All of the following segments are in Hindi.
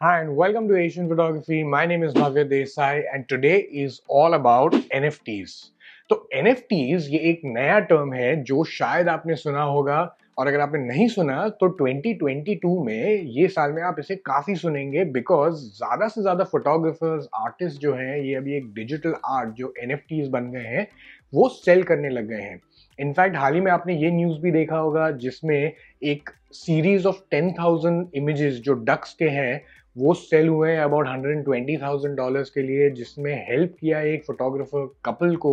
Hi and welcome to Asian Photography. My name is Bhavya Desai and today is all about NFTs. तो NFTs ये एक नया टर्म है जो शायद आपने सुना होगा और अगर आपने नहीं सुना तो 2022 में ये साल में आप इसे काफी सुनेंगे बिकॉज ज्यादा से ज्यादा फोटोग्राफर्स आर्टिस्ट जो हैं ये अभी एक डिजिटल आर्ट जो NFTs बन गए हैं वो सेल करने लग गए हैं। इनफैक्ट हाल ही में आपने ये न्यूज भी देखा होगा जिसमें एक सीरीज ऑफ 10,000 इमेजेस जो डक्स के हैं वो सेल हुए हैं अबाउट $120,000 के लिए, जिसमें हेल्प किया एक फोटोग्राफर कपल को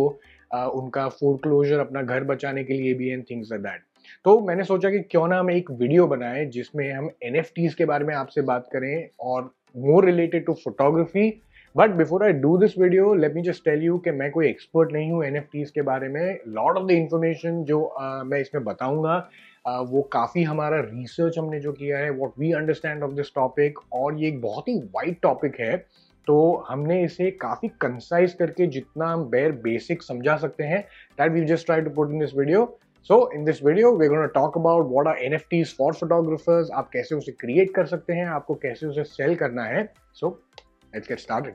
उनका फोरक्लोजर अपना घर बचाने के लिए भी एंड थिंग्स लाइक दैट। तो मैंने सोचा कि क्यों ना हम एक वीडियो बनाएं जिसमें हम NFTs के बारे में आपसे बात करें और more related to photography. But before I do this video let me just tell you कि मैं कोई एक्सपर्ट नहीं हूँ NFTs के बारे में। लॉट ऑफ द इंफॉर्मेशन जो मैं इसमें बताऊंगा वो काफ़ी हमारा रिसर्च हमने जो किया है, what we understand of this topic, और ये एक बहुत ही वाइड टॉपिक है तो हमने इसे काफ़ी कंसाइज करके जितना हम बेर बेसिक समझा सकते हैं that we just try to put in this video. So in this video we are gonna talk about what are NFTs for photographers, आप कैसे उसे क्रिएट कर सकते हैं, आपको कैसे उसे सेल करना है। So let's get started.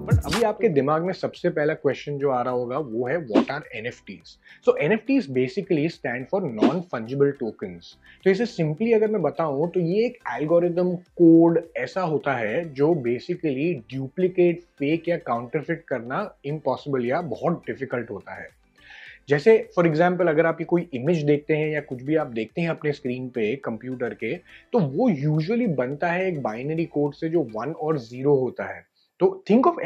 But अभी आपके दिमाग में सबसे पहला क्वेश्चन जो आ रहा होगा वो है what are NFTs। So NFTs basically stand for non fungible tokens. तो इसे सिंपली अगर मैं बताऊं तो ये एक एल्गोरिदम कोड ऐसा होता है जो बेसिकली डुप्लीकेट, फेक या काउंटरफिट करना इम्पॉसिबल या बहुत डिफिकल्ट होता है। जैसे फॉर एग्जाम्पल अगर आप ये कोई इमेज देखते हैं या कुछ भी आप देखते हैं अपने स्क्रीन पे कंप्यूटर के, तो वो यूजुअली बनता है एक बाइनरी कोड से जो 1 और 0 होता है। तो think of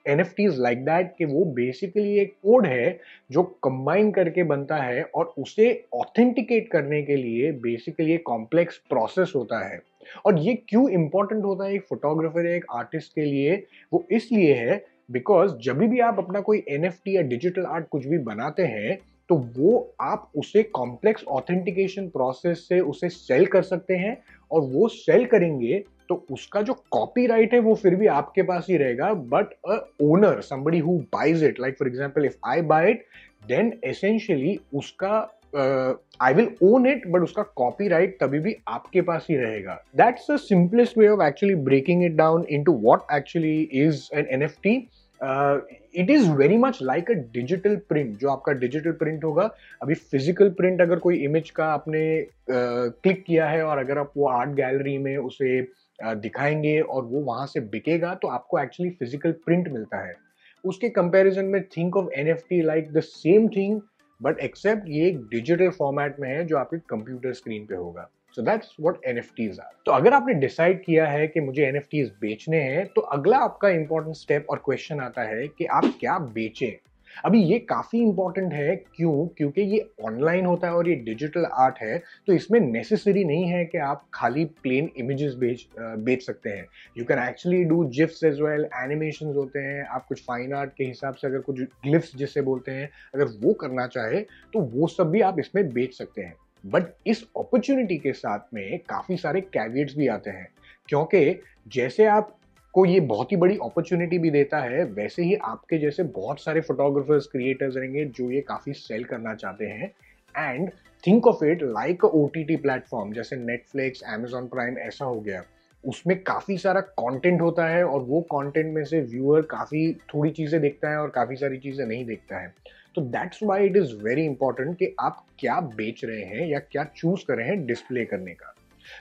NFTs like that कि वो बेसिकली एक कोड है जो कंबाइन करके बनता है और उसे ऑथेंटिकेट करने के लिए बेसिकली एक कॉम्प्लेक्स प्रोसेस होता है। और ये क्यों इंपॉर्टेंट होता है एक फोटोग्राफर या एक आर्टिस्ट के लिए? वो इसलिए है बिकॉज जब भी आप अपना कोई NFT या डिजिटल आर्ट कुछ भी बनाते हैं तो वो आप उसे कॉम्प्लेक्स ऑथेंटिकेशन प्रोसेस से उसे सेल कर सकते हैं, और वो सेल करेंगे तो उसका जो कॉपीराइट है वो फिर भी आपके पास ही रहेगा। But a owner, somebody who buys it, like for example if I buy it, then essentially उसका I will own it, but उसका कॉपीराइट तभी भी आपके पास ही रहेगा। That's the simplest way of actually breaking it down into what actually is an NFT। It is very much like a digital print. जो आपका डिजिटल प्रिंट होगा, अभी फिजिकल प्रिंट अगर कोई इमेज का आपने क्लिक किया है और अगर आप वो आर्ट गैलरी में उसे दिखाएंगे और वो वहां से बिकेगा तो आपको एक्चुअली फिजिकल प्रिंट मिलता है। उसके कंपैरिजन में think of NFT like the same thing, but except ये एक डिजिटल फॉर्मेट में है जो आपके कंप्यूटर स्क्रीन पे होगा। So that's what NFTs are. तो अगर आपने डिसाइड किया है कि मुझे NFTs बेचने हैं तो अगला आपका इंपॉर्टेंट स्टेप और क्वेश्चन आता है कि आप क्या बेचें। अभी ये काफी इंपॉर्टेंट है, क्योंकि ये ऑनलाइन होता है और ये डिजिटल आर्ट है, तो इसमें नेसेसरी नहीं है कि आप खाली प्लेन इमेजेस बेच सकते हैं। You can actually do gifs as well, animations होते हैं, आप कुछ फाइन आर्ट के हिसाब से अगर कुछ ग्लिफ्स जिसे बोलते हैं अगर वो करना चाहे तो वो सब भी आप इसमें बेच सकते हैं। बट इस अपॉर्चुनिटी के साथ में काफी सारे कैविएट्स भी आते हैं, क्योंकि जैसे आप को ये बहुत ही बड़ी अपॉर्चुनिटी भी देता है वैसे ही आपके जैसे बहुत सारे फोटोग्राफर्स, क्रिएटर्स रहेंगे जो ये काफी सेल करना चाहते हैं। And think of it like OTT platform जैसे नेटफ्लिक्स, Amazon प्राइम ऐसा हो गया। उसमें काफी सारा कंटेंट होता है और वो कंटेंट में से व्यूअर काफी थोड़ी चीजें देखता है और काफी सारी चीजें नहीं देखता है। तो that's why it is very important कि आप क्या बेच रहे हैं या क्या चूज कर रहे हैं डिस्प्ले करने का।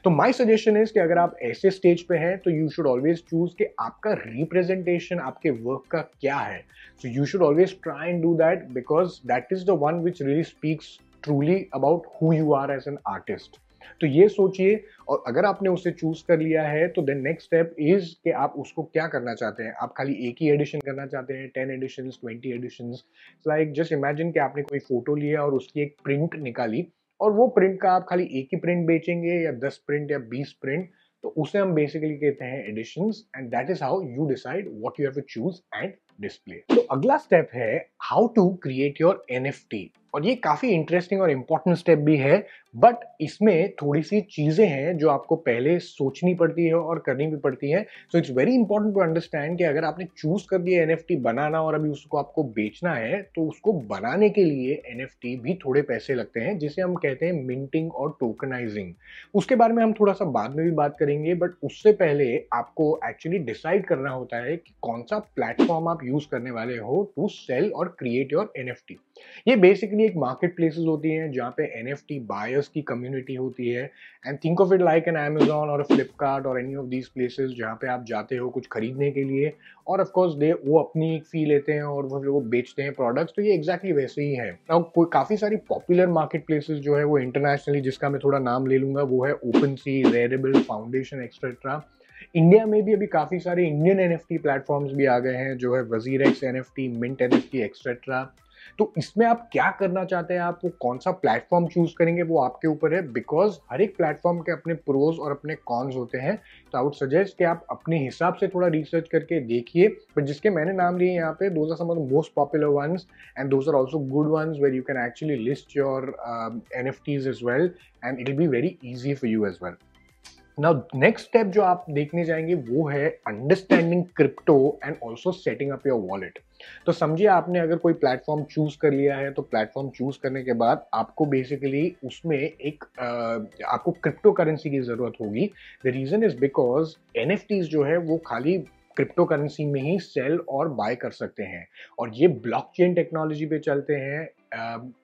तो माय सजेशन इज कि अगर आप ऐसे स्टेज पे हैं तो यू शुड ऑलवेज चूज कि आपका रिप्रेजेंटेशन आपके वर्क का क्या है। So you should always try and do that because that is the one which really speaks truly about who you are as an artist. तो ये सोचिए, और अगर आपने उसे चूज कर लिया है तो देन नेक्स्ट स्टेप इज कि आप उसको क्या करना चाहते हैं। आप खाली एक ही एडिशन करना चाहते हैं, 10 editions, 20 editions? Like just imagine कि आपने कोई फोटो लिया और उसकी एक प्रिंट निकाली और वो प्रिंट का आप खाली एक ही प्रिंट बेचेंगे या 10 प्रिंट या 20 प्रिंट, तो उसे हम बेसिकली कहते हैं editions. And that is how you decide what you have to choose and display. तो अगला स्टेप है how to create your NFT, और ये काफी इंटरेस्टिंग और इंपॉर्टेंट स्टेप भी है। बट इसमें थोड़ी सी चीजें हैं जो आपको पहले सोचनी पड़ती है और करनी भी पड़ती है। So it's very important to understand कि अगर आपने चूज कर दिया एनएफटी बनाना और अभी उसको आपको बेचना है, तो उसको बनाने के लिए एनएफटी भी थोड़े पैसे लगते हैं, जिसे हम कहते हैं मिंटिंग और टोकनाइजिंग। उसके बारे में हम थोड़ा सा बाद में भी बात करेंगे, बट उससे पहले आपको एक्चुअली डिसाइड करना होता है कि कौन सा प्लेटफॉर्म आप यूज करने वाले हो टू सेल और क्रिएट योर एनएफटी। ये बेसिकली एक मार्केट प्लेसेस होती हैं जहाँ पे एनएफटी बायर्स की कम्युनिटी होती है। And think of it like an Amazon और फ्लिपकार्ट और एनी ऑफ दीज प्लेसेस जहाँ पे आप जाते हो कुछ खरीदने के लिए, और ऑफ कोर्स दे वो अपनी एक फी लेते हैं और वो बेचते हैं प्रोडक्ट्स। तो ये एग्जैक्टली वैसे ही है। अब कोई काफी सारी पॉपुलर मार्केट प्लेसेस जो है वो इंटरनेशनली, जिसका मैं थोड़ा नाम ले लूंगा, वो है ओपन सी, रेयरेबल, फाउंडेशन, एक्सेट्रा। इंडिया में भी अभी काफी सारे इंडियन एनएफटी प्लेटफॉर्म्स भी आ गए हैं, जो है WazirX NFT, mint NFT, etcetera. तो इसमें आप क्या करना चाहते हैं, आप वो कौन सा प्लेटफॉर्म चूज करेंगे वो आपके ऊपर है, बिकॉज हर एक प्लेटफॉर्म के अपने प्रोज और अपने कॉन्स होते हैं। तो आई वुड सजेस्ट कि आप अपने हिसाब से थोड़ा रिसर्च करके देखिए। बट जिसके मैंने नाम लिए यहाँ पे, those are some of the most popular ones and those are also good ones where you can actually list your NFTs as well, and it will be very easy for you as well. Now next step जो आप देखने जाएंगे वो है understanding crypto and also setting up your wallet. तो समझिए, आपने अगर कोई प्लेटफॉर्म चूज कर लिया है, तो प्लेटफॉर्म चूज करने के बाद आपको बेसिकली उसमें एक आपको क्रिप्टो करेंसी की जरूरत होगी। The reason is because NFTs जो है वो खाली क्रिप्टो करेंसी में ही सेल और बाय कर सकते हैं, और ये ब्लॉकचेन टेक्नोलॉजी पे चलते हैं।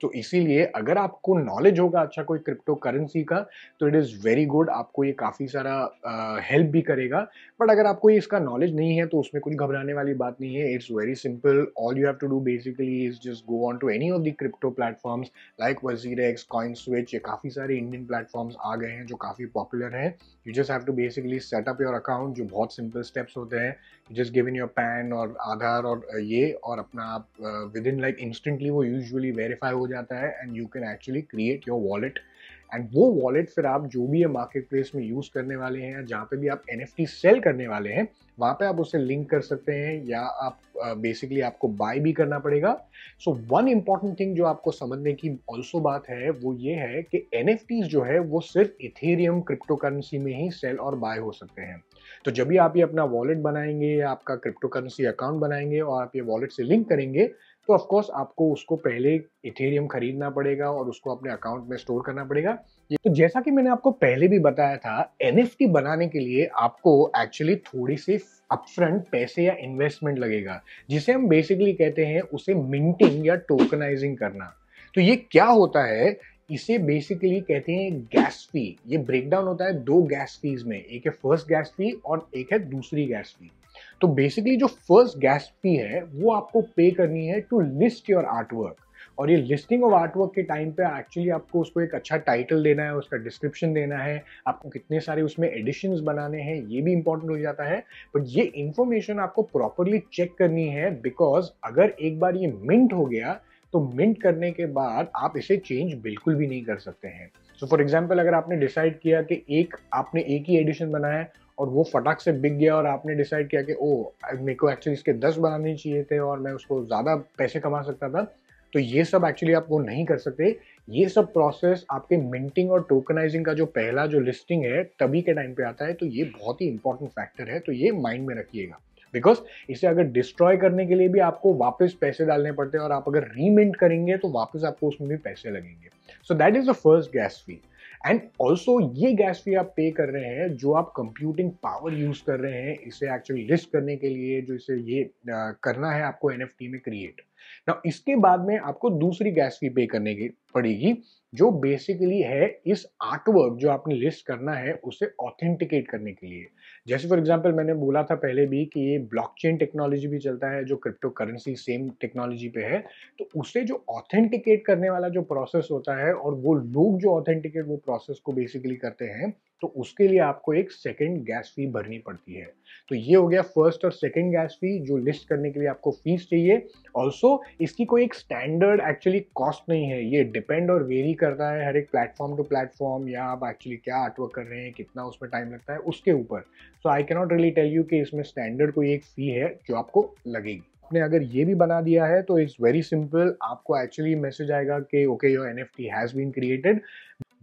तो इसीलिए अगर आपको नॉलेज होगा अच्छा कोई क्रिप्टो करेंसी का, तो इट इज़ वेरी गुड, आपको ये काफ़ी सारा हेल्प भी करेगा। बट अगर आपको ये इसका नॉलेज नहीं है, तो उसमें कुछ घबराने वाली बात नहीं है। It's very simple, all you have to do basically is just go on to any of the crypto platforms like WazirX, CoinSwitch. ये काफ़ी सारे इंडियन प्लेटफॉर्म्स आ गए हैं जो काफ़ी पॉपुलर हैं। You just have to basically set up your account, जो बहुत सिंपल स्टेप्स होते हैं। Just give in your PAN और आधार और ये, और अपना आप विद इन लाइक इंस्टेंटली वो यूजुअली वेरीफाई हो जाता है, and you can actually create your wallet. And वो वॉलेट फिर आप जो भी है मार्केट प्लेस में यूज करने वाले हैं, जहाँ पे भी आप एनएफटी सेल करने वाले हैं, वहां पे आप उसे लिंक कर सकते हैं, या आप बेसिकली आपको बाय भी करना पड़ेगा। सो वन इंपॉर्टेंट थिंग जो आपको समझने की ऑल्सो बात है, वो ये है कि एनएफटीज जो है वो सिर्फ इथेरियम क्रिप्टो करेंसी में ही सेल और बाय हो सकते हैं। तो जब भी आप ये अपना वॉलेट बनाएंगे या आपका क्रिप्टो करेंसी अकाउंट बनाएंगे और आप ये वॉलेट से लिंक करेंगे, तो ऑफ कोर्स आपको उसको पहले इथेरियम खरीदना पड़ेगा और उसको अपने अकाउंट में स्टोर करना पड़ेगा। ये तो जैसा कि मैंने आपको पहले भी बताया था, एनएफटी बनाने के लिए आपको एक्चुअली थोड़ी सी अपफ्रंट पैसे या इन्वेस्टमेंट लगेगा, जिसे हम बेसिकली कहते हैं उसे मिंटिंग या टोकनाइजिंग करना। तो ये क्या होता है, इसे बेसिकली कहते हैं गैस फी। ये ब्रेकडाउन होता है दो गैस फीस में, एक है फर्स्ट गैस फी और एक है दूसरी गैस फी। तो बेसिकली जो फर्स्ट गैस फी है वो आपको पे करनी है टू लिस्ट योर आर्टवर्क। और ये लिस्टिंग ऑफ आर्टवर्क के टाइम पे एक्चुअली आपको उसको एक अच्छा टाइटल देना है, उसका डिस्क्रिप्शन देना है, आपको कितने सारे उसमें एडिशंस बनाने हैं, ये भी इंपॉर्टेंट हो जाता है। बट ये इंफॉर्मेशन आपको प्रॉपरली चेक करनी है, बिकॉज अगर एक बार ये मिंट हो गया, तो मिंट करने के बाद आप इसे चेंज बिल्कुल भी नहीं कर सकते हैं। सो फॉर एग्जाम्पल, अगर आपने डिसाइड किया कि आपने एक ही एडिशन बनाया है और वो फटाक से बिक गया, और आपने डिसाइड किया कि ओ मेरे को एक्चुअली इसके 10 बनाने चाहिए थे और मैं उसको ज़्यादा पैसे कमा सकता था, तो ये सब एक्चुअली आप वो नहीं कर सकते। ये सब प्रोसेस आपके मिंटिंग और टोकनाइजिंग का जो पहला जो लिस्टिंग है तभी के टाइम पे आता है। तो ये बहुत ही इंपॉर्टेंट फैक्टर है, तो ये माइंड में रखिएगा, बिकॉज इसे अगर डिस्ट्रॉय करने के लिए भी आपको वापस पैसे डालने पड़ते हैं, और आप अगर रीमिंट करेंगे तो वापस आपको उसमें भी पैसे लगेंगे। So that is the first gas fee. And also ये गैस फी आप पे कर रहे हैं जो आप कंप्यूटिंग पावर यूज कर रहे हैं इसे एक्चुअली लिस्ट करने के लिए, जो इसे ये करना है आपको एनएफटी में क्रिएट। नाउ इसके बाद में आपको दूसरी गैस फी पे करने की पड़ेगी, जो बेसिकली है इस आर्टवर्क जो आपने लिस्ट करना है उसे ऑथेंटिकेट करने के लिए। जैसे फॉर एग्जांपल मैंने बोला था पहले भी कि ये ब्लॉकचेन टेक्नोलॉजी भी चलता है, जो क्रिप्टो करेंसी सेम टेक्नोलॉजी पे है। तो उसे जो ऑथेंटिकेट करने वाला जो प्रोसेस होता है, और वो लोग जो ऑथेंटिकेट वो प्रोसेस को बेसिकली करते हैं, तो उसके लिए आपको एक सेकेंड गैस फी भरनी पड़ती है। तो ये हो गया फर्स्ट और सेकेंड गैस फी, जो लिस्ट करने के लिए आपको फीस चाहिए। ऑल्सो इसकी कोई एक स्टैंडर्ड एक्चुअली कॉस्ट नहीं है, ये डिपेंड और वेरी करता है हर एक प्लेटफॉर्म टू प्लेटफॉर्म, या आप एक्चुअली क्या आर्टवर्क कर रहे हैं, कितना उसमें टाइम लगता है उसके ऊपर। So I can not really tell you कि इसमें स्टैंडर्ड कोई एक फी है जो आपको लगेगी। आपने अगर ये भी बना दिया है तो इट्स वेरी सिंपल, आपको एक्चुअली मैसेज आएगा कि okay your NFT has been created.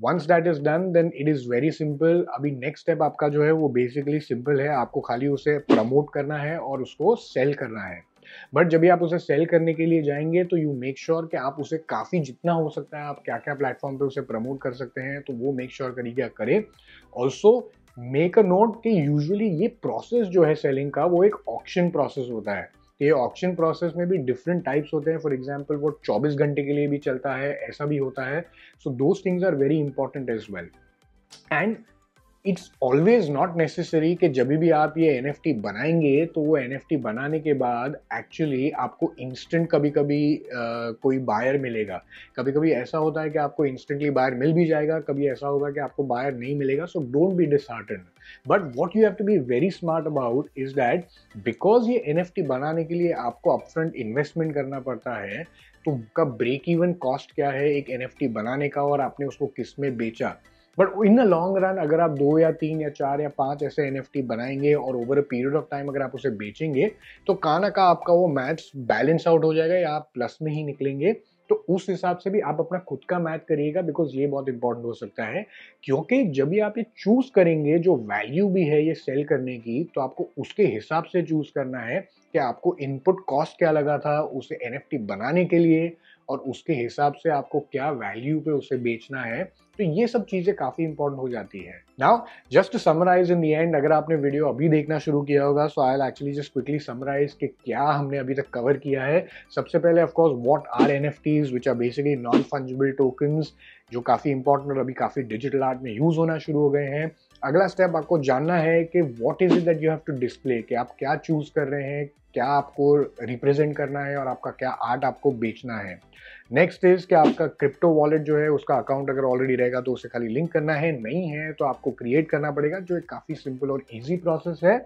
Once that is done then it is very simple. अभी नेक्स्ट स्टेप आपका जो है वो बेसिकली सिंपल है, आपको खाली उसे प्रमोट करना है और उसको सेल करना है। बट जब भी आप उसे सेल करने के लिए जाएंगे तो यू मेक श्योर कि आप उसे काफ़ी जितना हो सकता है आप क्या क्या प्लेटफॉर्म पे उसे प्रमोट कर सकते हैं, तो वो मेक श्योर करिए करें। ऑल्सो मेक अ नोट कि यूजुअली ये प्रोसेस जो है सेलिंग का वो एक ऑक्शन प्रोसेस होता है। ये ऑक्शन प्रोसेस में भी डिफरेंट टाइप्स होते हैं। फॉर एग्जांपल वो 24 घंटे के लिए भी चलता है, ऐसा भी होता है। So those things are very important as well. And it's always not necessary कि जब भी आप ये NFT बनाएंगे तो वो NFT बनाने के बाद एक्चुअली आपको इंस्टेंट कभी कभी कोई बायर मिलेगा। कभी कभी ऐसा होता है कि आपको इंस्टेंटली बायर मिल भी जाएगा, कभी ऐसा होगा कि आपको बायर नहीं मिलेगा। So don't be disheartened, but what you have to be very smart about is that because ये NFT बनाने के लिए आपको अपफ्रंट इन्वेस्टमेंट करना पड़ता है, तो उनका ब्रेक इवन कॉस्ट क्या है एक NFT बनाने का और आपने उसको किस में बेचा। But in the long run अगर आप 2 या 3 या 4 या 5 ऐसे NFT बनाएंगे और over a period of time अगर आप उसे बेचेंगे तो कहाँ ना कहाँ आपका वो मैथ्स बैलेंस आउट हो जाएगा या आप प्लस में ही निकलेंगे। तो उस हिसाब से भी आप अपना खुद का मैथ करिएगा, बिकॉज ये बहुत इंपॉर्टेंट हो सकता है। क्योंकि जब भी आप ये चूज करेंगे जो वैल्यू भी है ये सेल करने की, तो आपको उसके हिसाब से चूज करना है कि आपको इनपुट कॉस्ट क्या लगा था उसे NFT बनाने के लिए और उसके हिसाब से आपको क्या वैल्यू पे उसे बेचना है। तो ये सब चीजें काफी इंपॉर्टेंट हो जाती है। Now just to summarise in the end, अगर आपने वीडियो अभी देखना शुरू किया होगा so I will actually just quickly summarise कि क्या हमने अभी तक कवर किया है। सबसे पहले of course what are NFTs which are basically non fungible tokens, जो काफी इंपॉर्टेंट और अभी काफी डिजिटल आर्ट में यूज होना शुरू हो गए हैं। अगला स्टेप आपको जानना है कि what is it that you have to display, कि आप क्या चूज कर रहे हैं, क्या आपको रिप्रेजेंट करना है और आपका क्या आर्ट आपको बेचना है। नेक्स्ट इज कि आपका क्रिप्टो वॉलेट जो है उसका अकाउंट अगर ऑलरेडी रहेगा तो उसे खाली लिंक करना है, नहीं है तो आपको क्रिएट करना पड़ेगा, जो एक काफी सिंपल और इजी प्रोसेस है।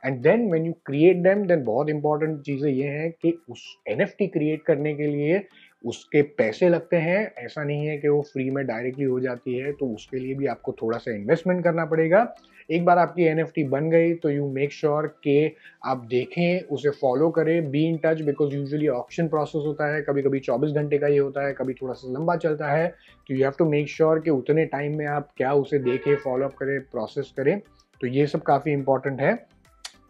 And then when you create them then बहुत इंपॉर्टेंट चीजें ये हैं कि उस NFT क्रिएट करने के लिए उसके पैसे लगते हैं। ऐसा नहीं है कि वो फ्री में डायरेक्टली हो जाती है, तो उसके लिए भी आपको थोड़ा सा इन्वेस्टमेंट करना पड़ेगा। एक बार आपकी NFT बन गई तो यू मेक श्योर कि आप देखें, उसे फॉलो करें, be in touch, because usually auction process होता है, कभी कभी 24 घंटे का ही होता है, कभी थोड़ा सा लंबा चलता है। तो you have to make sure कि उतने टाइम में आप क्या उसे देखें, फॉलोअप करें, प्रोसेस करें। तो ये सब काफ़ी इंपॉर्टेंट है।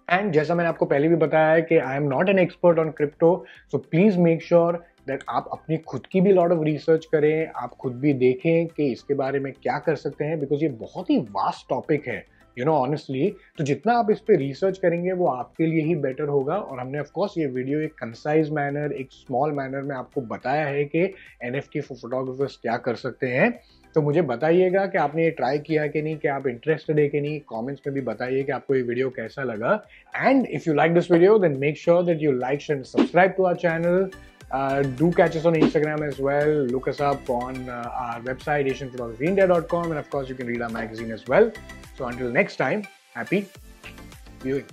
एंड जैसा मैंने आपको पहले भी बताया है कि I am not an expert on crypto, so please make sure that आप अपनी खुद की भी लॉट ऑफ रिसर्च करें, आप खुद भी देखें कि इसके बारे में क्या कर सकते हैं, बिकॉज ये बहुत ही वास्ट टॉपिक है ऑनेस्टली। तो जितना आप इस पे रिसर्च करेंगे वो आपके लिए ही बेटर होगा। और हमने ऑफ कोर्स ये वीडियो एक कंसाइज मैनर, एक स्मॉल मैनर में आपको बताया है कि NFT फॉर फोटोग्राफर्स क्या कर सकते हैं। तो मुझे बताइएगा कि आपने ये ट्राई किया कि नहीं, कि आप इंटरेस्टेड है कि नहीं। कमेंट्स में भी बताइए कि आपको ये वीडियो कैसा लगा। And if you like this video then make sure that you like, share and subscribe to our channel. Do catch us on Instagram as well. Look us up on our website asianphotographyindia.com, and of course you can read our magazine as well. So until next time, happy viewing.